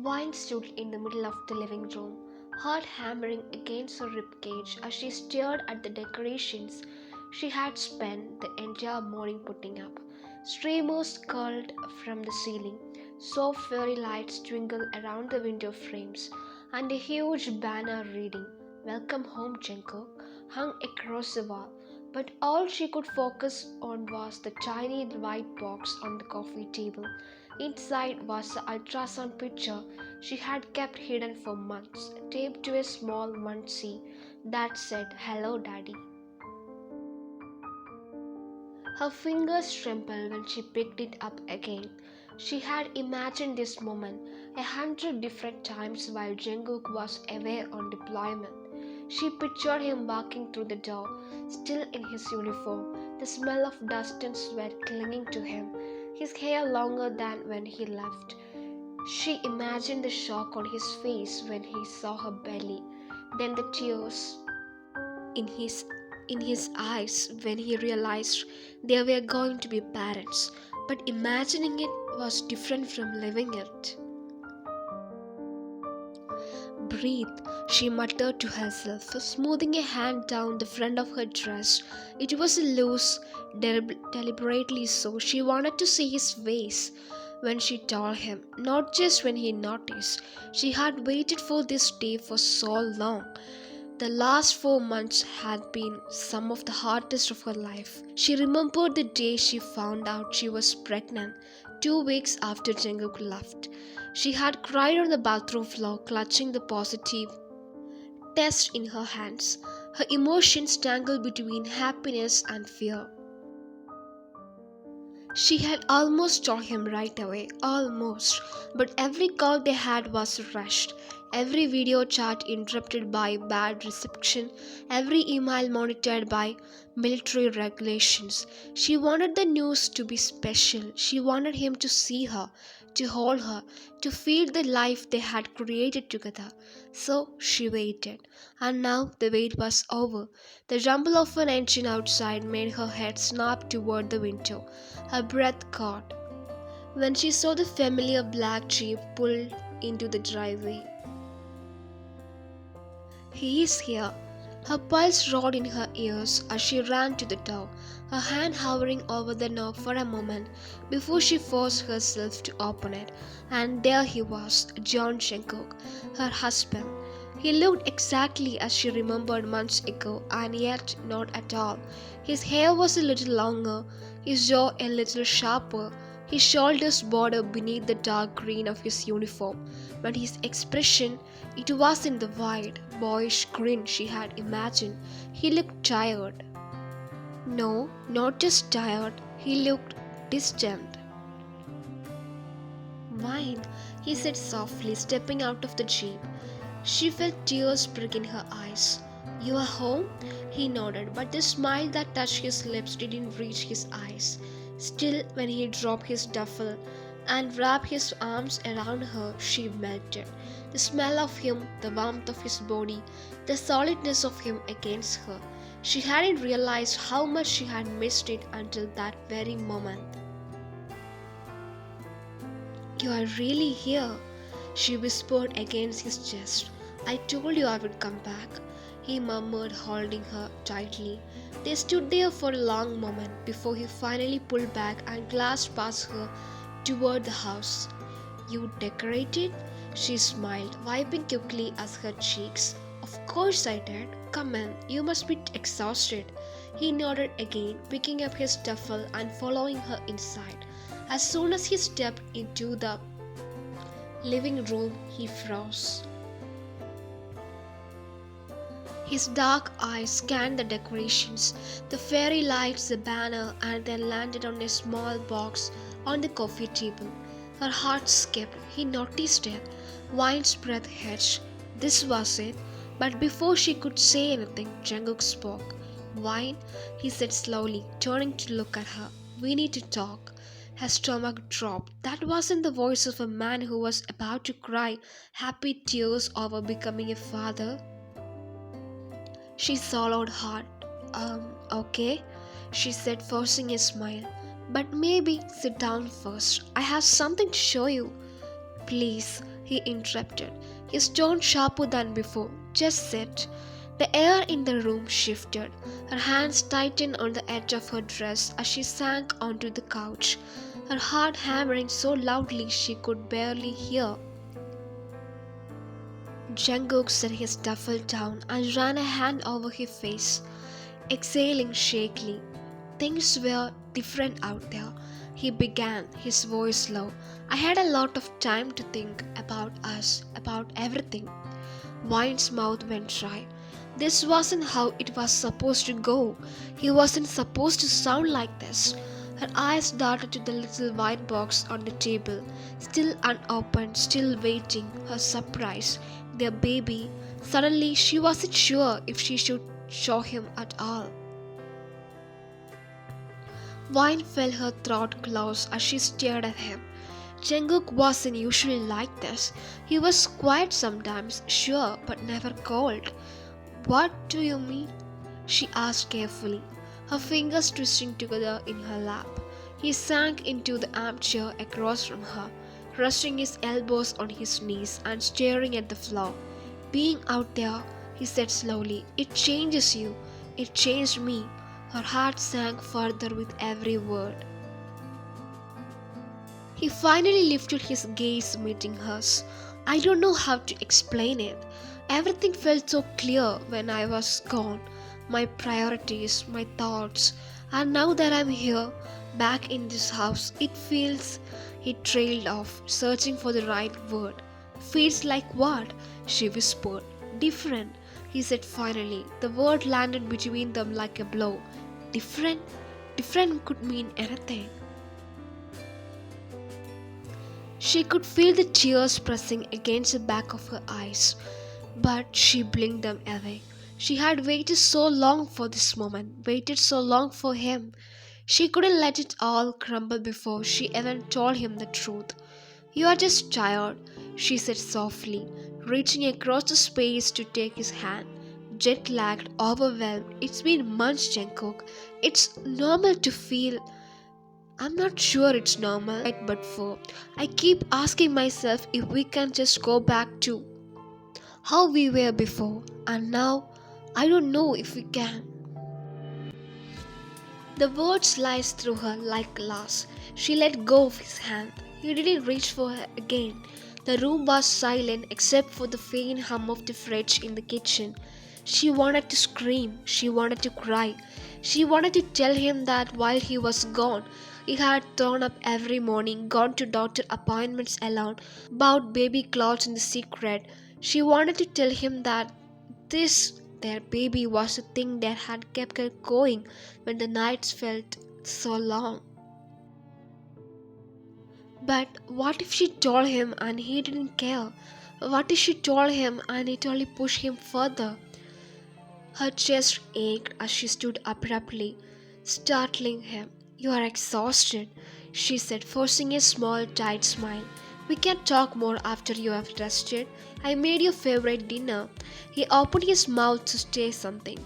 Wine stood in the middle of the living room, heart hammering against her ribcage as she stared at the decorations she had spent the entire morning putting up. Streamers curled from the ceiling, soft fairy lights twinkled around the window frames, and a huge banner reading, "Welcome home, Jungkook," hung across the wall. But all she could focus on was the tiny white box on the coffee table. Inside was the ultrasound picture she had kept hidden for months, taped to a small munchie that said, "Hello, Daddy." Her fingers trembled when she picked it up again. She had imagined this moment 100 different times while Jungkook was away on deployment. She pictured him walking through the door, still in his uniform, the smell of dust and sweat clinging to him, his hair longer than when he left. She imagined the shock on his face when he saw her belly, then the tears in his eyes when he realized they were going to be parents. But imagining it was different from living it. "Breathe," she muttered to herself, smoothing a hand down the front of her dress. It was loose, deliberately so. She wanted to see his face when she told him, not just when he noticed. She had waited for this day for so long. The last 4 months had been some of the hardest of her life. She remembered the day she found out she was pregnant, 2 weeks after Jungkook left. She had cried on the bathroom floor, clutching the positive test in her hands, her emotions tangled between happiness and fear. She had almost told him right away, almost, but every call they had was rushed, every video chat interrupted by bad reception, every email monitored by military regulations. She wanted the news to be special. She wanted him to see her, to hold her, to feel the life they had created together. So she waited, and now the wait was over. The rumble of an engine outside made her head snap toward the window. Her breath caught when she saw the familiar black Jeep pull into the driveway. "He is here." Her pulse roared in her ears as she ran to the door, her hand hovering over the knob for a moment before she forced herself to open it. And there he was, John Jungkook, her husband. He looked exactly as she remembered months ago, and yet not at all. His hair was a little longer, his jaw a little sharper, his shoulders bordered beneath the dark green of his uniform. But his expression, it wasn't the wide, boyish grin she had imagined. He looked tired. No, not just tired, he looked distant. "Mine," he said softly, stepping out of the jeep. She felt tears prick in her eyes. "You are home?" He nodded, but the smile that touched his lips didn't reach his eyes. Still, when he dropped his duffel and wrapped his arms around her, she melted. The smell of him, the warmth of his body, the solidness of him against her. She hadn't realized how much she had missed it until that very moment. "You are really here," she whispered against his chest. "I told you I would come back," he murmured, holding her tightly. They stood there for a long moment before he finally pulled back and glanced past her toward the house. "You decorated?" She smiled, wiping quickly at her cheeks. "Of course I did. Come in, you must be exhausted." He nodded again, picking up his duffel and following her inside. As soon as he stepped into the living room, he froze. His dark eyes scanned the decorations, the fairy lights, the banner, and then landed on a small box on the coffee table. Her heart skipped. He noticed it. Wine's breath hitched. This was it. But before she could say anything, Jungkook spoke. "Wine," he said slowly, turning to look at her. "We need to talk." Her stomach dropped. That wasn't the voice of a man who was about to cry happy tears over becoming a father. She swallowed hard. Okay," she said, forcing a smile. "But maybe sit down first. I have something to show you." "Please." he interrupted, his tone sharper than before. Just sit. The air in the room shifted. Her hands tightened on the edge of her dress as she sank onto the couch, her heart hammering so loudly she could barely hear. Jungkook set his duffel down and ran a hand over his face, exhaling shakily. Things were different out there, he began, his voice low. I had a lot of time to think about us, about everything. Wine's mouth went dry. This wasn't how it was supposed to go. He wasn't supposed to sound like this. Her eyes darted to the little white box on the table, still unopened, still waiting, her surprise, their baby. Suddenly, she wasn't sure if she should show him at all. Wine felt her throat close as she stared at him. Jungkook wasn't usually like this. He was quiet sometimes, sure, but never cold. What do you mean? She asked carefully, her fingers twisting together in her lap. He sank into the armchair across from her, resting his elbows on his knees and staring at the floor. Being out there, he said slowly, it changes you. It changed me. Her heart sank further with every word. He finally lifted his gaze, meeting hers. I don't know how to explain it. Everything felt so clear when I was gone. My priorities, my thoughts. And now that I'm here, back in this house, it feels. He trailed off, searching for the right word. Feels like what? She whispered. Different, he said finally. The word landed between them like a blow. Different? Different could mean anything. She could feel the tears pressing against the back of her eyes, but she blinked them away. She had waited so long for this moment, waited so long for him. She couldn't let it all crumble before she even told him the truth. You are just tired, she said softly, reaching across the space to take his hand. Jet lagged, overwhelmed. It's been months, Jungkook. It's normal to feel. I'm not sure it's normal, right? But for I keep asking myself if we can just go back to how we were before, and now I don't know if we can. The words sliced through her like glass. She let go of his hand. He didn't reach for her again. The room was silent except for the faint hum of the fridge in the kitchen. She wanted to scream. She wanted to cry. She wanted to tell him that while he was gone, he had thrown up every morning, gone to doctor appointments alone, bought baby clothes in the secret. She wanted to tell him that this, their baby, was the thing that had kept her going when the nights felt so long. But what if she told him and he didn't care? What if she told him and it only pushed him further? Her chest ached as she stood abruptly, startling him. You are exhausted, she said, forcing a small, tight smile. We can talk more after you have rested. I made your favorite dinner. He opened his mouth to say something,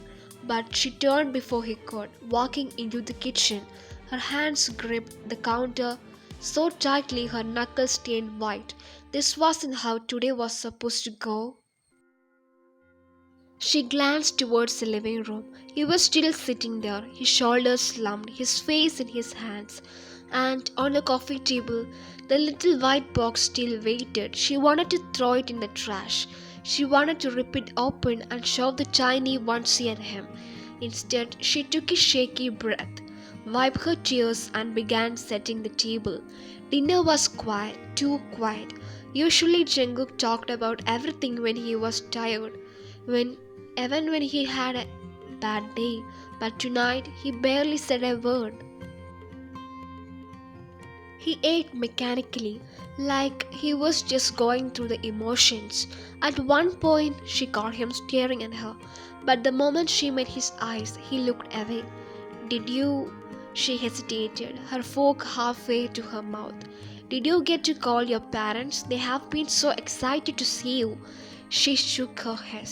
but she turned before he could, walking into the kitchen. Her hands gripped the counter so tightly her knuckles stained white. This wasn't how today was supposed to go. She glanced towards the living room. He was still sitting there, his shoulders slumped, his face in his hands. And on the coffee table, the little white box still waited. She wanted to throw it in the trash. She wanted to rip it open and shove the tiny onesie at him. Instead, she took a shaky breath, wiped her tears, and began setting the table. Dinner was quiet, too quiet. Usually, Jungkook talked about everything when he was tired, even when he had a bad day, but tonight he barely said a word. He ate mechanically, like he was just going through the emotions. At one point, she caught him staring at her, but the moment she met his eyes, he looked away. Did you? She hesitated, her fork halfway to her mouth. Did you get to call your parents? They have been so excited to see you. She shook her head.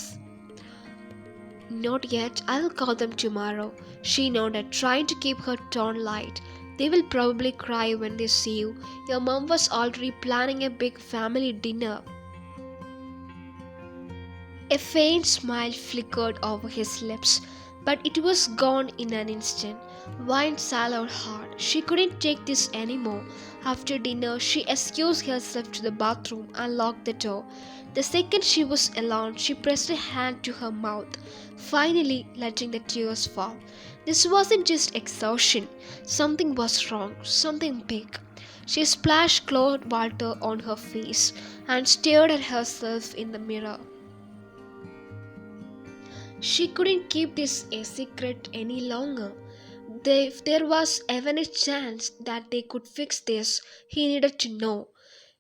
Not yet, I'll call them tomorrow. She nodded, trying to keep her tone light. They will probably cry when they see you. Your mom was already planning a big family dinner. A faint smile flickered over his lips, but it was gone in an instant. Wine swallowed hard. She couldn't take this anymore. After dinner, she excused herself to the bathroom and locked the door. The second she was alone, she pressed a hand to her mouth, finally letting the tears fall. This wasn't just exhaustion. Something was wrong, something big. She splashed cold water on her face and stared at herself in the mirror. She couldn't keep this a secret any longer. If there was even a chance that they could fix this, he needed to know.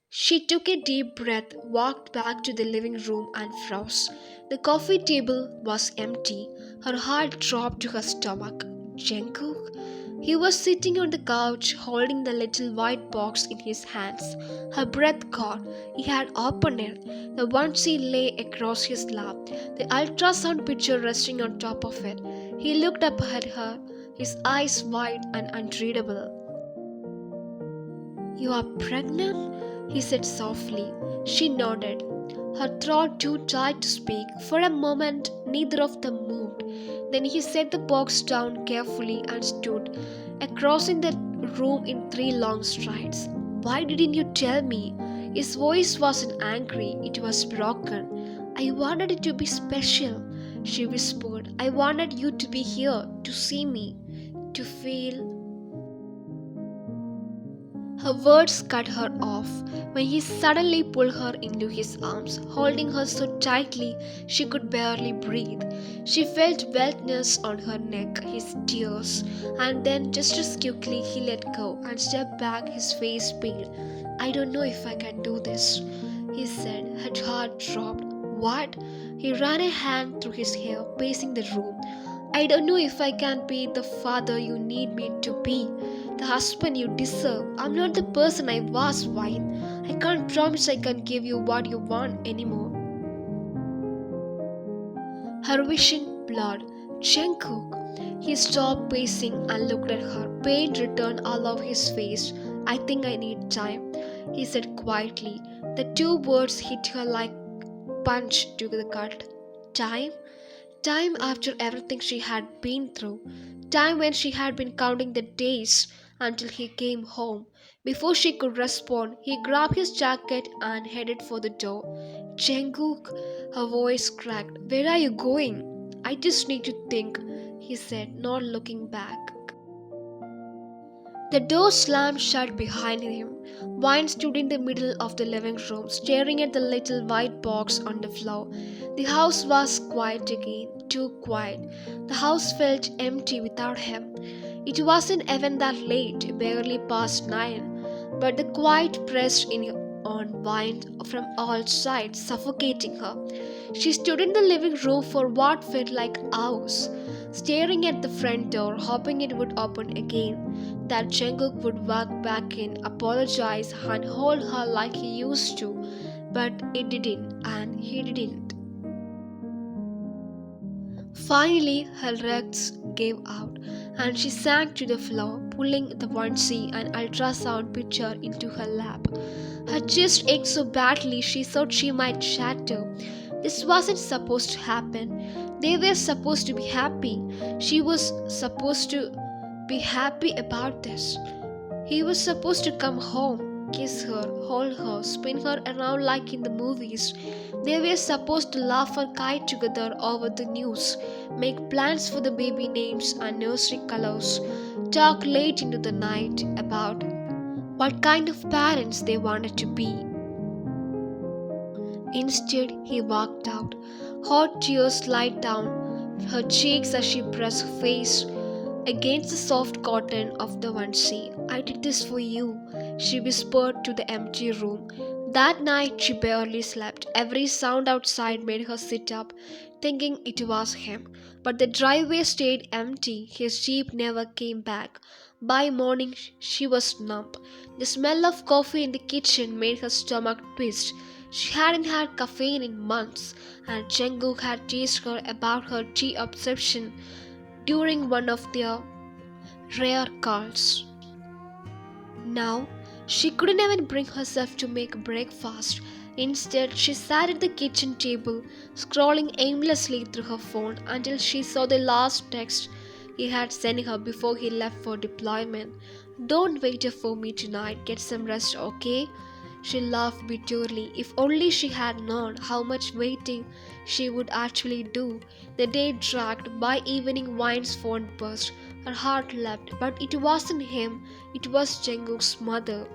She took a deep breath, walked back to the living room, and froze. The coffee table was empty. Her heart dropped to her stomach. Jungkook? He was sitting on the couch, holding the little white box in his hands. Her breath caught. He had opened it. The onesie lay across his lap, the ultrasound picture resting on top of it. He looked up at her, his eyes wide and unreadable. "You are pregnant?" he said softly. She nodded, her throat too tight to speak. For a moment, neither of them moved. Then he set the box down carefully and stood across in the room in three long strides. "Why didn't you tell me?" His voice wasn't angry, it was broken. "I wanted it to be special," she whispered. "I wanted you to be here, to see me, to feel." Her words cut her off when he suddenly pulled her into his arms, holding her so tightly she could barely breathe. She felt wetness on her neck, his tears, and then just as quickly he let go and stepped back, his face pale. "I don't know if I can do this," he said. Her heart dropped. "What?" He ran a hand through his hair, pacing the room. "I don't know if I can be the father you need me to be, the husband you deserve. I'm not the person I was, Wine. I can't promise I can give you what you want anymore." Her vision blurred. "Jungkook." He stopped pacing and looked at her. Pain returned all over his face. "I think I need time," he said quietly. The two words hit her like punch to the gut. Time? Time after everything she had been through. Time when she had been counting the days until he came home. Before she could respond, he grabbed his jacket and headed for the door. "Jungkook," her voice cracked. "Where are you going?" "I just need to think," he said, not looking back. The door slammed shut behind him. Wine stood in the middle of the living room, staring at the little white box on the floor. The house was quiet again, too quiet. The house felt empty without him. It wasn't even that late, barely past 9, but the quiet pressed in on Wine from all sides, suffocating her. She stood in the living room for what felt like hours, staring at the front door, hoping it would open again, that Jungkook would walk back in, apologize, and hold her like he used to. But it didn't, and he didn't. Finally, her legs gave out, and she sank to the floor, pulling the onesie and ultrasound picture into her lap. Her chest ached so badly she thought she might shatter. This wasn't supposed to happen. They were supposed to be happy. She was supposed to be happy about this. He was supposed to come home, kiss her, hold her, spin her around like in the movies. They were supposed to laugh and cry together over the news, make plans for the baby names and nursery colors, talk late into the night about what kind of parents they wanted to be. Instead, he walked out. Hot tears slid down her cheeks as she pressed her face against the soft cotton of the onesie. "I did this for you," she whispered to the empty room. That night she barely slept. Every sound outside made her sit up, thinking it was him. But the driveway stayed empty. His jeep never came back. By morning she was numb. The smell of coffee in the kitchen made her stomach twist. She hadn't had caffeine in months, and Jungkook had teased her about her tea obsession during one of their rare calls. Now, she couldn't even bring herself to make breakfast. Instead, she sat at the kitchen table, scrolling aimlessly through her phone until she saw the last text he had sent her before he left for deployment. Don't wait here for me tonight, get some rest, okay? She laughed bitterly. If only she had known how much waiting she would actually do. The day dragged by. Evening. Wine's phone buzzed. Her heart leapt, but it wasn't him, it was Jungkook's mother.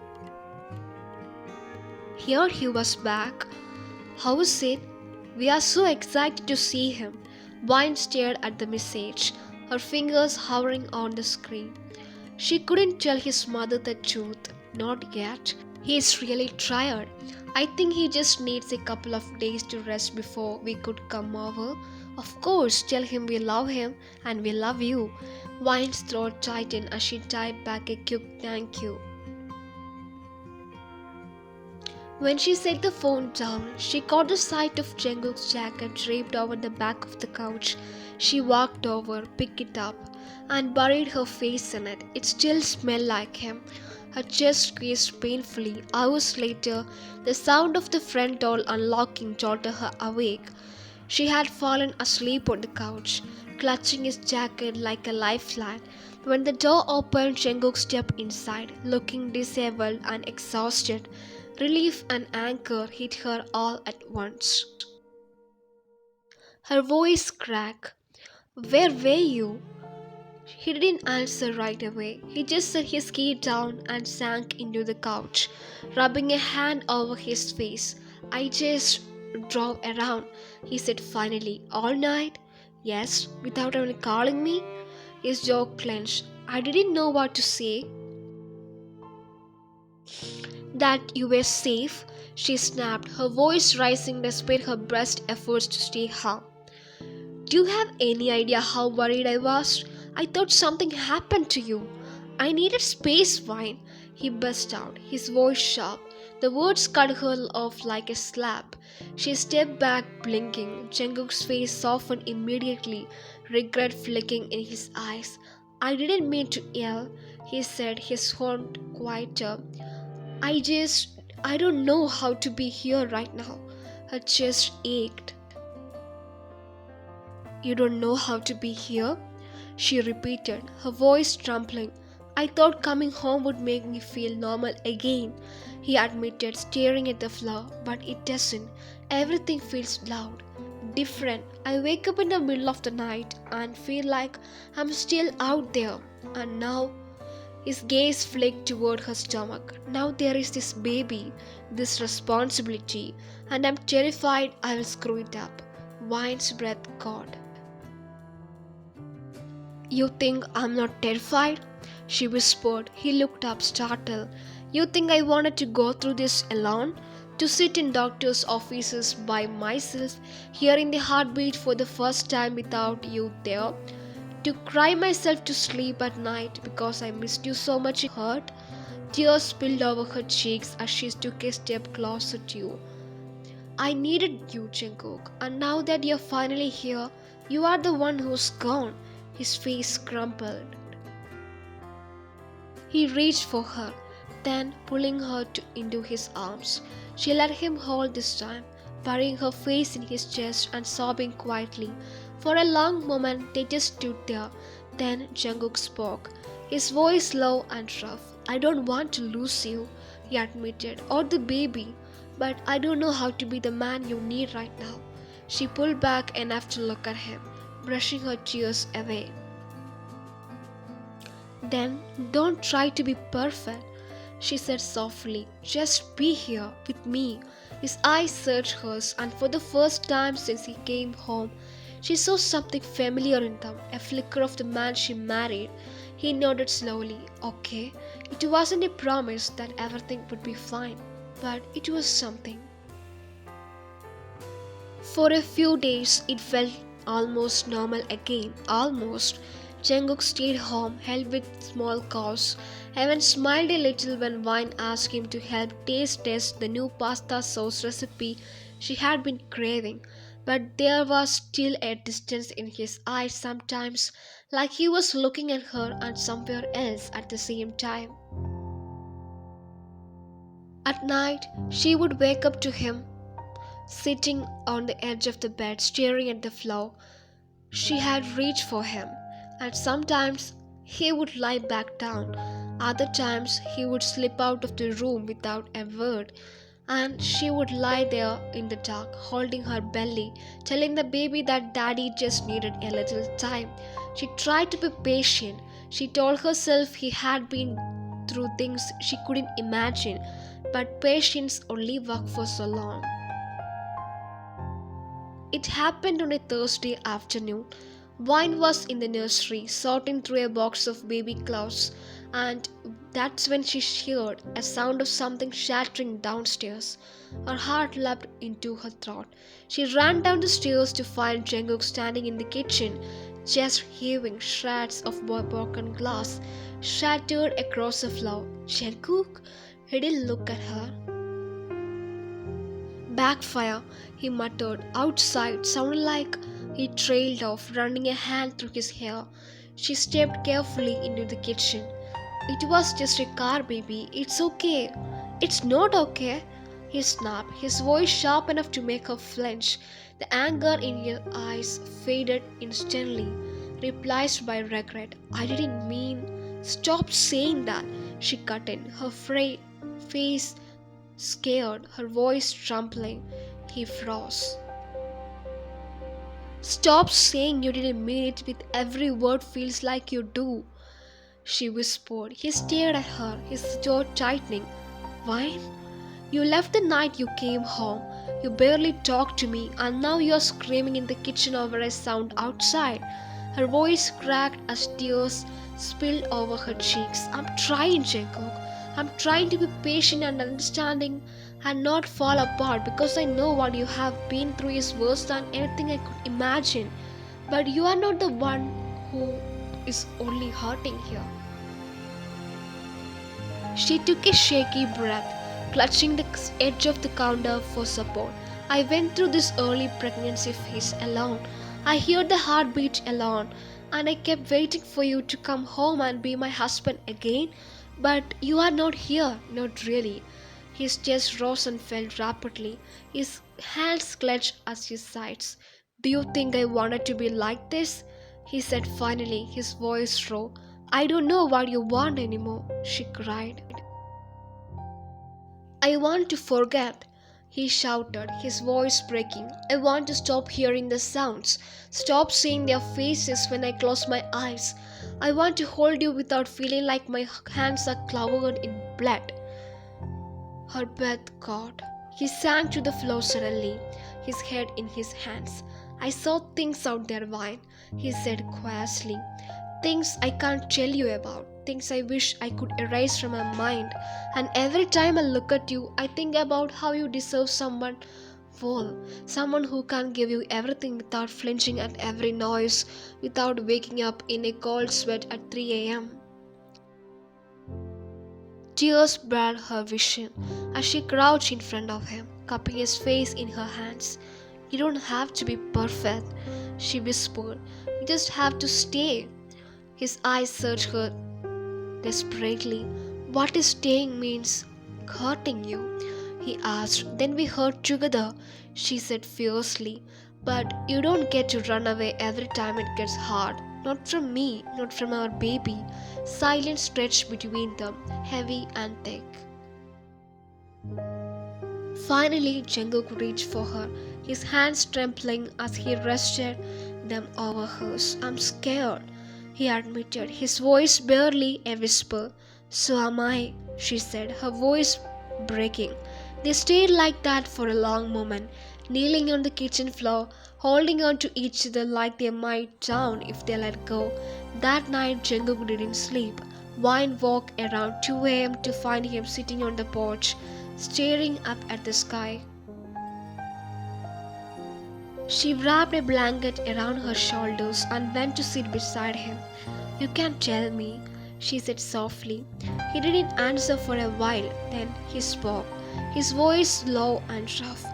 Here he was back. How is it? We are so excited to see him. Wine stared at the message, her fingers hovering on the screen. She couldn't tell his mother the truth. Not yet. He's really tired. I think he just needs a couple of days to rest before we could come over. Of course, tell him we love him and we love you. Wine's throat tightened as she typed back a quick thank you. When she set the phone down, she caught the sight of Jungkook's jacket draped over the back of the couch. She walked over, picked it up, and buried her face in it. It still smelled like him. Her chest squeezed painfully. Hours later, the sound of the front door unlocking jolted her awake. She had fallen asleep on the couch, clutching his jacket like a lifeline. When the door opened, Jungkook stepped inside, looking disabled and exhausted. Relief and anger hit her all at once. Her voice cracked. Where were you? He didn't answer right away. He just set his key down and sank into the couch, rubbing a hand over his face. I just drove around, he said finally. All night? Yes, without even calling me? His jaw clenched. I didn't know what to say. That you were safe, she snapped, her voice rising despite her best efforts to stay calm. Do you have any idea how worried I was? I thought something happened to you. I needed space, Wine. He burst out, his voice sharp. The words cut her off like a slap. She stepped back, blinking. Jungkook's face softened immediately, regret flicking in his eyes. I didn't mean to yell, he said, his tone quieter. I don't know how to be here right now. Her chest ached. You don't know how to be here? She repeated, her voice trembling. I thought coming home would make me feel normal again, he admitted, staring at the floor, but it doesn't. Everything feels loud, different. I wake up in the middle of the night and feel like I'm still out there. And now, his gaze flicked toward her stomach. Now there is this baby, this responsibility, and I'm terrified I will screw it up. Wine's breath caught. You think I'm not terrified? She whispered. He looked up, startled. You think I wanted to go through this alone? To sit in doctors' offices by myself, hearing the heartbeat for the first time without you there? To cry myself to sleep at night because I missed you so much it hurt? Tears spilled over her cheeks as she took a step closer to you. I needed you, Jungkook, and now that you're finally here, you are the one who's gone. His face crumpled. He reached for her, then pulling her into his arms. She let him hold this time, burying her face in his chest and sobbing quietly. For a long moment they just stood there. Then Jungkook spoke, his voice low and rough. I don't want to lose you, he admitted, or the baby, but I don't know how to be the man you need right now. She pulled back enough to look at him, brushing her tears away. Then don't try to be perfect, she said softly. Just be here with me. His eyes searched hers, and for the first time since he came home, she saw something familiar in them, a flicker of the man she married. He nodded slowly. Okay, it wasn't a promise that everything would be fine, but it was something. For a few days, it felt almost normal again. Almost. Jungkook stayed home, helped with small chores. Evan smiled a little when Wine asked him to help test the new pasta sauce recipe she had been craving. But there was still a distance in his eyes sometimes, like he was looking at her and somewhere else at the same time. At night, she would wake up to him sitting on the edge of the bed, staring at the floor. She had reached for him, and sometimes he would lie back down. Other times he would slip out of the room without a word, and she would lie there in the dark, holding her belly, telling the baby that daddy just needed a little time. She tried to be patient. She told herself he had been through things she couldn't imagine, but patience only worked for so long. It happened on a Thursday afternoon. Wine was in the nursery, sorting through a box of baby clothes, and that's when she heard a sound of something shattering downstairs. Her heart leapt into her throat. She ran down the stairs to find Jungkook standing in the kitchen, just heaving shreds of broken glass shattered across the floor. Jungkook? He didn't look at her. Backfire, he muttered. Outside sounded like he trailed off, running a hand through his hair. She stepped carefully into the kitchen. It was just a car, baby. It's okay. It's not okay. He snapped, his voice sharp enough to make her flinch. The anger in his eyes faded instantly, replaced by regret. I didn't mean. Stop saying that, she cut in, her face scared, her voice trembling. He froze. Stop saying you didn't mean it with every word feels like you do, she whispered. He stared at her, his jaw tightening. Wine? You left the night you came home. You barely talked to me, and now you're screaming in the kitchen over a sound outside. Her voice cracked as tears spilled over her cheeks. I'm trying, Jacob. I'm trying to be patient and understanding and not fall apart because I know what you have been through is worse than anything I could imagine. But you are not the one who is only hurting here. She took a shaky breath, clutching the edge of the counter for support. I went through this early pregnancy phase alone. I heard the heartbeat alone, and I kept waiting for you to come home and be my husband again. But you are not here, not really. His chest rose and fell rapidly. His hands clenched at his sides. Do you think I wanted to be like this? He said finally, his voice raw. I don't know what you want anymore, she cried. I want to forget, he shouted, his voice breaking. I want to stop hearing the sounds, stop seeing their faces when I close my eyes. I want to hold you without feeling like my hands are covered in blood. Her breath caught. He sank to the floor suddenly, his head in his hands. I saw things out there, Vine, he said quietly. Things I can't tell you about, things I wish I could erase from my mind. And every time I look at you, I think about how you deserve someone whole, someone who can give you everything without flinching at every noise, without waking up in a cold sweat at 3 a.m. Tears blurred her vision as she crouched in front of him, cupping his face in her hands. You don't have to be perfect, she whispered. You just have to stay. His eyes searched her desperately. What is staying means hurting you, he asked. Then we hurt together, she said fiercely. But you don't get to run away every time it gets hard. Not from me, not from our baby. Silence stretched between them, heavy and thick. Finally, Jungkook reached for her, his hands trembling as he rested them over hers. I'm scared, he admitted, his voice barely a whisper. So am I, she said, her voice breaking. They stayed like that for a long moment, kneeling on the kitchen floor, holding on to each other like they might drown if they let go. That night, Jungkook didn't sleep. Wine walked around 2 a.m. to find him sitting on the porch, staring up at the sky. She wrapped a blanket around her shoulders and went to sit beside him. You can't tell me, she said softly. He didn't answer for a while, then he spoke, his voice low and rough.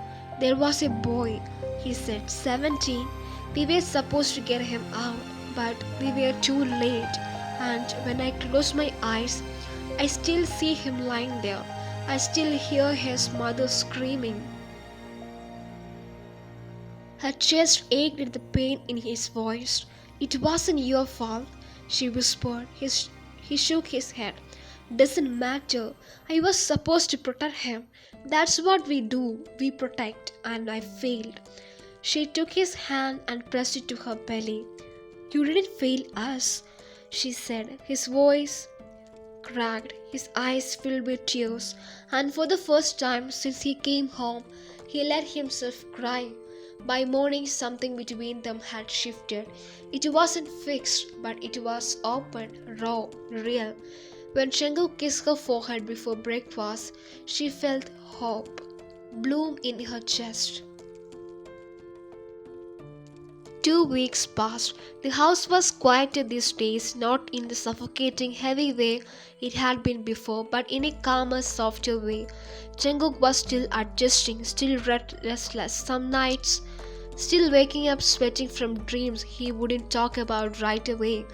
There was a boy, he said, 17. We were supposed to get him out, but we were too late. And when I close my eyes, I still see him lying there, I still hear his mother screaming. Her chest ached at the pain in his voice. It wasn't your fault, she whispered. He shook his head. Doesn't matter. I was supposed to protect him. That's what we do. We protect. And I failed. She took his hand and pressed it to her belly. You didn't fail us, she said. His voice cracked, his eyes filled with tears, and for the first time since he came home, he let himself cry. By morning, something between them had shifted. It wasn't fixed, but it was open, raw, real. When Shangu kissed her forehead before breakfast, she felt hope bloom in her chest. 2 weeks passed. The house was quieter these days, not in the suffocating heavy way it had been before, but in a calmer, softer way. Jungkook was still adjusting, still restless some nights, still waking up sweating from dreams he wouldn't talk about right away.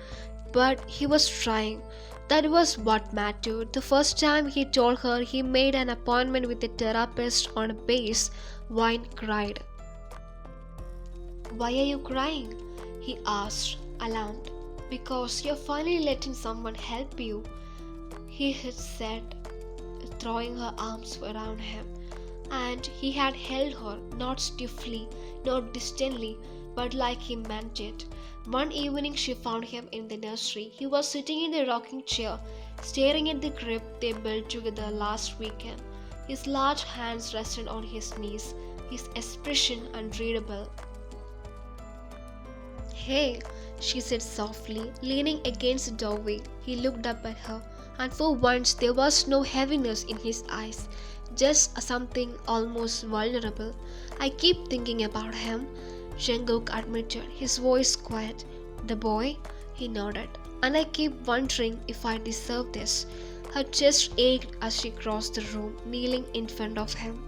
But he was trying. That was what mattered. The first time he told her he made an appointment with a therapist on a base, Wine cried. Why are you crying? He asked, alarmed. Because you're finally letting someone help you, he had said, throwing her arms around him. And he had held her, not stiffly, not distantly, but like he meant it. One evening she found him in the nursery. He was sitting in the rocking chair, staring at the crib they built together last weekend. His large hands rested on his knees, his expression unreadable. Hey, she said softly, leaning against the doorway. He looked up at her, and for once there was no heaviness in his eyes, just something almost vulnerable. I keep thinking about him, Jungkook admitted, his voice quiet. The boy? He nodded. And I keep wondering if I deserve this. Her chest ached as she crossed the room, kneeling in front of him.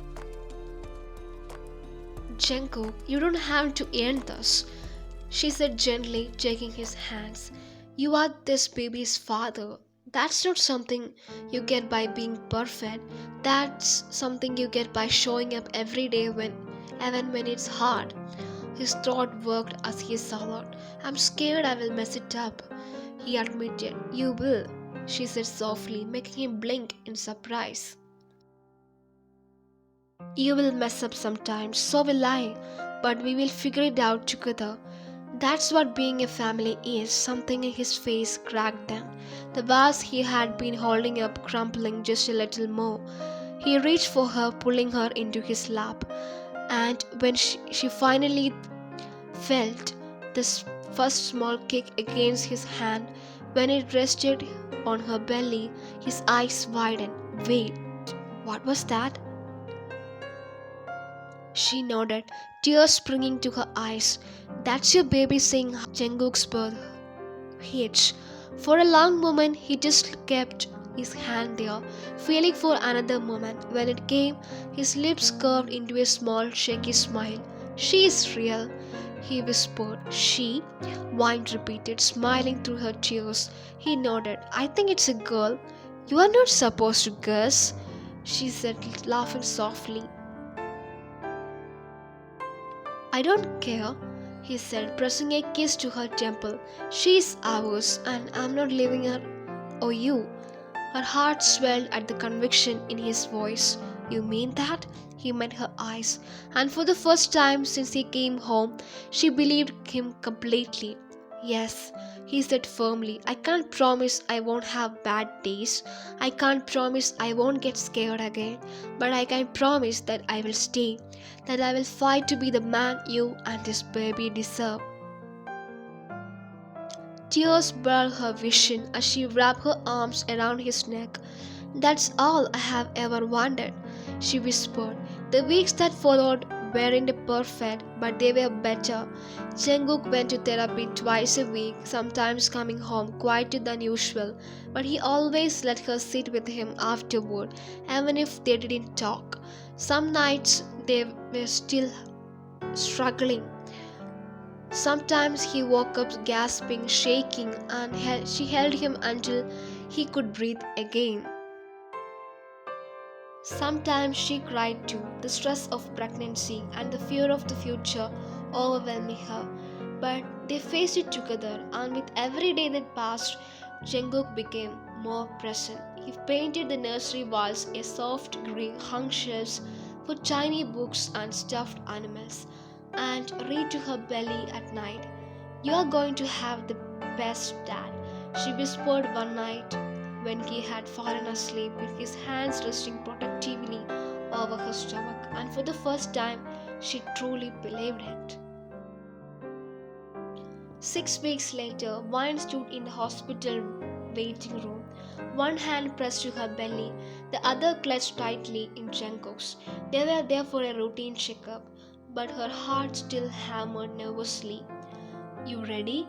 Jungkook, you don't have to end this, she said gently, taking his hands. You are this baby's father. That's not something you get by being perfect. That's something you get by showing up every day even when it's hard. His throat worked as he swallowed. I'm scared I will mess it up, he admitted. You will, she said softly, making him blink in surprise. You will mess up sometimes, so will I, but we will figure it out together. That's what being a family is. Something in his face cracked then. The vase he had been holding up crumpling just a little more. He reached for her, pulling her into his lap. And when she finally felt this first small kick against his hand, when it rested on her belly, his eyes widened. Wait, what was that? She nodded, tears springing to her eyes. That's your baby saying Jungkook's birth. Hitch. For a long moment, he just kept his hand there, feeling for another moment. When it came, his lips curved into a small, shaky smile. She is real, he whispered. She? Wine repeated, smiling through her tears. He nodded. I think it's a girl. You are not supposed to guess, she said, laughing softly. I don't care, he said, pressing a kiss to her temple. She's ours, and I'm not leaving her or you. Her heart swelled at the conviction in his voice. You mean that? He met her eyes, and for the first time since he came home, she believed him completely. Yes, he said firmly. I can't promise I won't have bad days. I can't promise I won't get scared again. But I can promise that I will stay. That I will fight to be the man you and this baby deserve. Tears blurred her vision as she wrapped her arms around his neck. That's all I have ever wanted, she whispered. The weeks that followed weren't perfect, but they were better. Jungkook went to therapy twice a week, sometimes coming home quieter than usual, but he always let her sit with him afterward, even if they didn't talk. Some nights they were still struggling. Sometimes he woke up gasping, shaking, and she held him until he could breathe again. Sometimes she cried too, the stress of pregnancy and the fear of the future overwhelming her. But they faced it together, and with every day that passed, Jungkook became more present. He painted the nursery walls a soft grey, hung shelves for tiny books and stuffed animals, and read to her belly at night. "You are going to have the best dad," she whispered one night when he had fallen asleep with his hands resting protectively over her stomach, and for the first time she truly believed it. 6 weeks later, Wine stood in the hospital waiting room, one hand pressed to her belly, the other clutched tightly in Jungkook's. They were there for a routine checkup, but her heart still hammered nervously. "You ready?"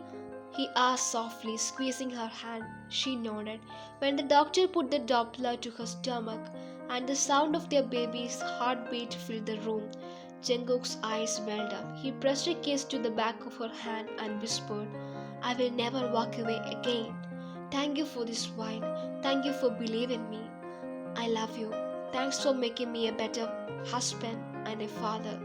he asked softly, squeezing her hand. She nodded. When the doctor put the Doppler to her stomach and the sound of their baby's heartbeat filled the room, Jungkook's eyes welled up. He pressed a kiss to the back of her hand and whispered, "I will never walk away again. Thank you for this wine. Thank you for believing me. I love you. Thanks for making me a better husband and a father."